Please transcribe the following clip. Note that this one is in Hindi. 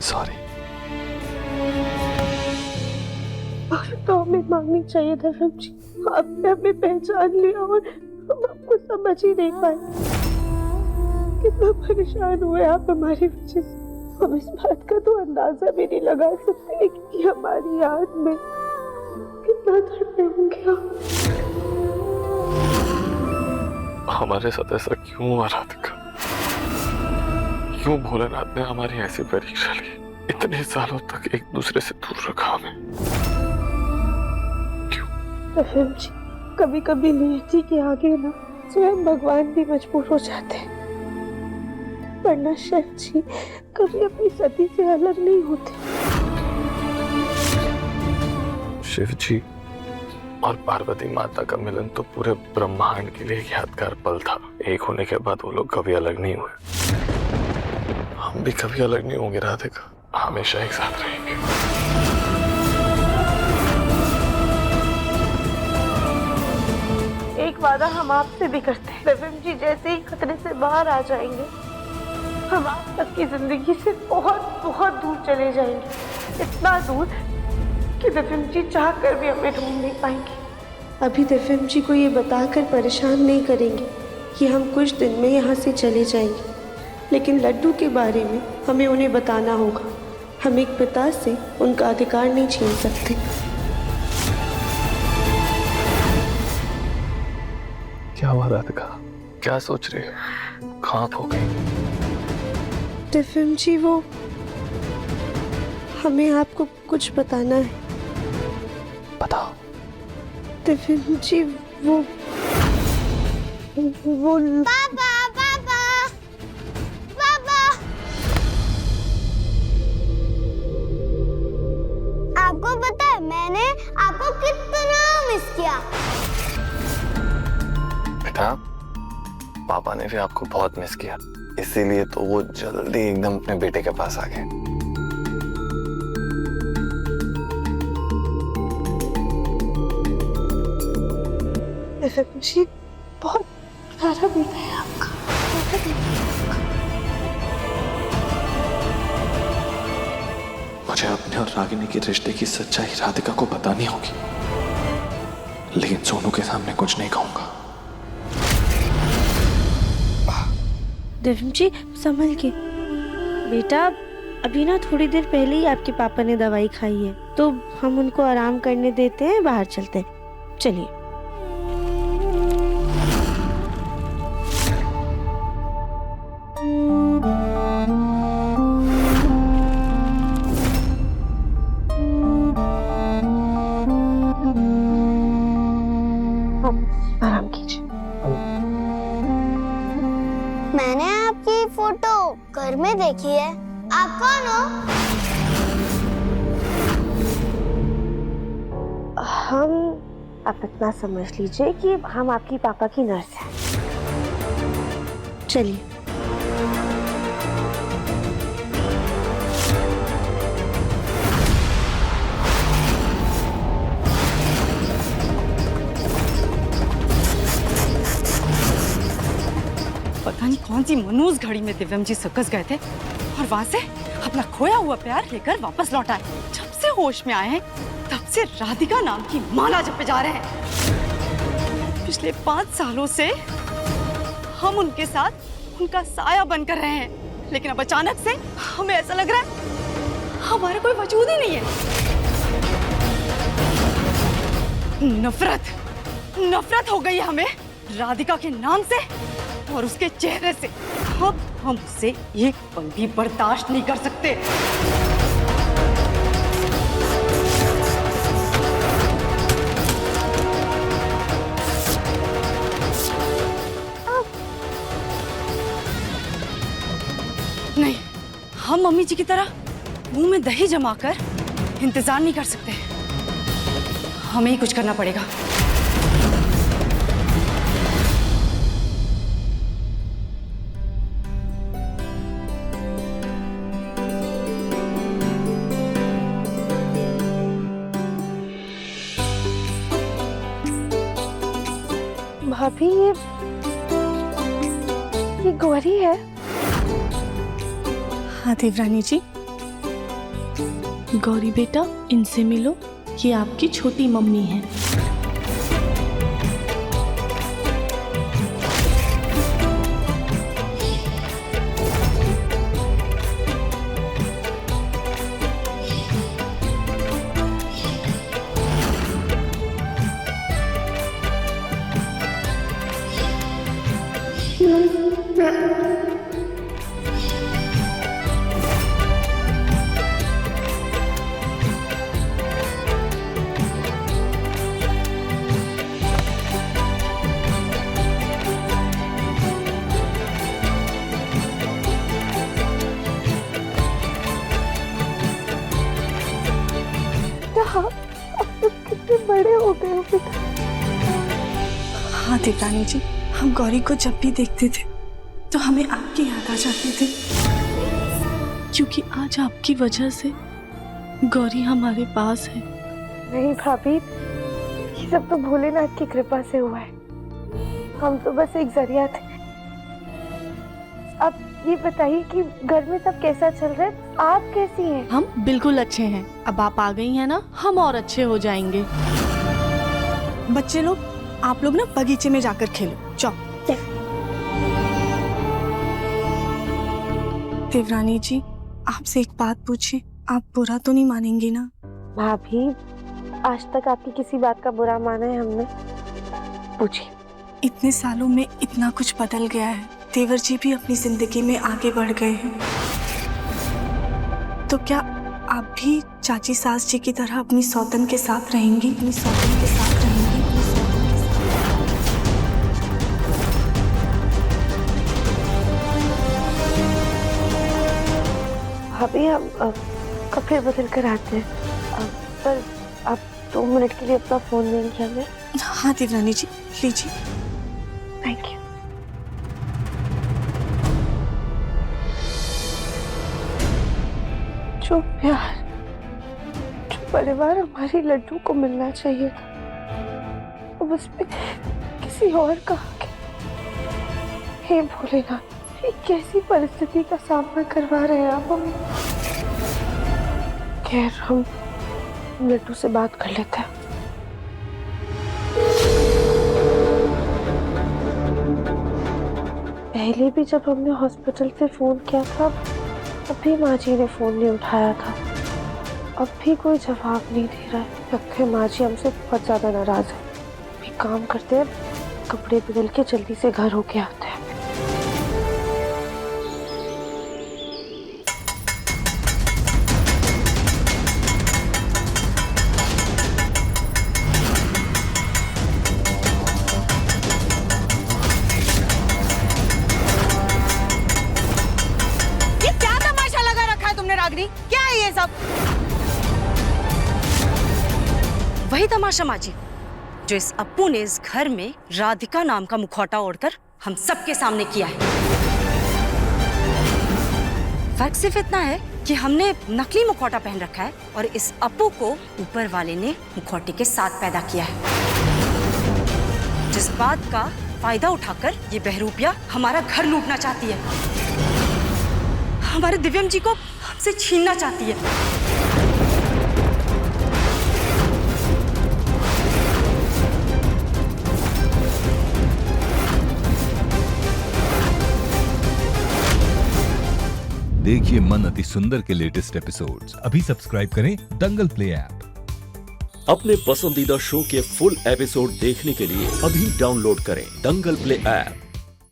सॉरी। और तो हमें मांगनी चाहिए था सब्जी। आपने हमें पहचान लिया और हम आपको समझ ही नहीं पाए। कितना परेशान हुए आप हमारी वजह से। हम इस बात का तो अंदाजा भी नहीं लगा सकते कि हमारी याद में कितना तड़पे होंगे आप। हमारे साथ ऐसा क्यों हुआ राधिका? क्यों भोलेनाथ ने हमारी ऐसी परीक्षा ली? इतने सालों तक एक दूसरे से दूर रखा हमें क्यों? रफीम जी, कभी कभी नियति के आगे ना स्वयं भगवान भी मजबूर हो जाते हैं। वरना शिव जी कभी अपनी सती से अलग नहीं होते। शिव जी और पार्वती माता का मिलन तो पूरे ब्रह्मांड के लिए यादगार पल था। एक होने के बाद वो लोग कभी अलग नहीं हुए। हम भी कभी अलग नहीं होंगे राधिका, हमेशा एक साथ रहेंगे। एक वादा हम आपसे भी करते हैं, रफीम जी जैसे ही खतरे से बाहर आ जाएंगे हम आप तक की जिंदगी से बहुत बहुत दूर चले जाएंगे। इतना दूर कि रफीम जी चाह कर भी हमें ढूंढ नहीं पाएंगे। अभी रफीम जी को ये बताकर परेशान नहीं करेंगे कि हम कुछ दिन में यहाँ से चले जाएंगे, लेकिन लड्डू के बारे में हमें उन्हें बताना होगा। हम एक पिता से उनका अधिकार नहीं छीन सकते। क्या हुआ राधिका? क्या सोच रही हो? कहाँ खो गई? रफीम जी वो हमें आपको कुछ बताना है। बताओ। रफीम जी वो पापा पापा पापा, आपको पता है मैंने आपको कितना मिस किया। बेटा, पापा ने भी आपको बहुत मिस किया, इसीलिए तो वो जल्दी एकदम अपने बेटे के पास आ गए। जी बहुत प्यारा बेटा है आपका। मुझे अपने और रागिनी के रिश्ते की सच्चाई राधिका को बतानी होगी, लेकिन सोनू के सामने कुछ नहीं कहूंगा। रफीम जी संभल के बेटा, अभी ना थोड़ी देर पहले ही आपके पापा ने दवाई खाई है, तो हम उनको आराम करने देते हैं, बाहर चलते हैं। चलिए। आराम कीजिए। मैंने आपकी फोटो घर में देखी है। आप कौन हो? हम, आप इतना समझ लीजिए कि हम आपकी पापा की नर्स हैं। चलिए। पता नहीं कौन सी मनूस घड़ी में दिव्यम जी सर्कस गए थे और वहां से अपना खोया हुआ प्यार लेकर वापस लौट आए। जब से होश में आए हैं तब से राधिका नाम की माला जपे जा रहे हैं। पिछले 5 सालों से हम उनके साथ उनका साया बनकर रहे हैं, लेकिन अब अचानक से हमें ऐसा लग रहा है हमारा कोई वजूद ही नहीं है। नफरत हो गई है हमें राधिका के नाम से और उसके चेहरे से। अब हम उसे एक पल भी बर्दाश्त नहीं कर सकते। नहीं, हम मम्मी जी की तरह मुंह में दही जमाकर इंतजार नहीं कर सकते। हमें ही कुछ करना पड़ेगा। भाभी ये ये गौरी है? हाँ देवरानी जी। गौरी बेटा, इनसे मिलो, ये आपकी छोटी मम्मी है। अब तो कितने बड़े हो गए हो बेटा। हाँ देवरानी जी, हम गौरी को जब भी देखते थे तो हमें आपकी याद आ जाती थी, क्योंकि आज आपकी वजह से गौरी हमारे पास है। नहीं भाभी, ये सब तो भोलेनाथ की कृपा से हुआ है। हम तो बस एक जरिया थे। अब ये बताइए कि घर में सब कैसा चल रहा है? आप कैसी हैं? हम बिल्कुल अच्छे हैं। अब आप आ गई हैं ना, हम और अच्छे हो जाएंगे। बच्चे लोग, आप लोग ना बगीचे में जाकर खेलो, जाओ। देवरानी जी, आपसे एक बात पूछे, आप बुरा तो नहीं मानेंगी ना? भाभी, आज तक आपकी किसी बात का बुरा माना है हमने? पूछिए। इतने सालों में इतना कुछ बदल गया है। देवर जी भी अपनी जिंदगी में आगे बढ़ गए हैं, तो क्या आप भी चाची सास जी की तरह अपनी सौतन के साथ रहेंगी? अपनी सौतन के साथ रहेंगी? अपनी सौतन के साथ। भाभी, हम कपड़े बदल कर आते हैं, पर आप 2 मिनट के लिए अपना फोन देंगे हमें? हाँ देवरानी जी, लीजिए। Thank you. जो प्यार, जो परिवार हमारी लड्डू को मिलना चाहिए था, अब उसमें किसी और का हक है। हे भोलेनाथ, ये कैसी परिस्थिति का सामना करवा रहे हैं आप हमें? खैर, हम लड्डू से बात कर लेते हैं। पहले भी जब हमने हॉस्पिटल से फोन किया था, तब भी माँ जी ने फोन नहीं उठाया था। अब भी कोई जवाब नहीं दे रहा है। लगता है माँ जी हमसे बहुत ज्यादा नाराज है। भी काम करते हैं, कपड़े बदल के जल्दी से घर होके आते हैं। क्या है ये सब? वही तमाशा माँ जी, जो इस अप्पू ने इस घर में राधिका नाम का मुखौटा ओढ़कर हम सबके सामने किया है। फर्क सिर्फ इतना है कि हमने नकली मुखौटा पहन रखा है और इस अप्पू को ऊपर वाले ने मुखौटे के साथ पैदा किया है, जिस बात का फायदा उठाकर ये बहरूपिया हमारा घर लूटना चाहती है, हमारे दिव्यम जी को हमसे छीनना चाहती है। देखिए मन अति सुंदर के लेटेस्ट एपिसोड्स अभी सब्सक्राइब करें दंगल प्ले ऐप। अपने पसंदीदा शो के फुल एपिसोड देखने के लिए अभी डाउनलोड करें दंगल प्ले ऐप।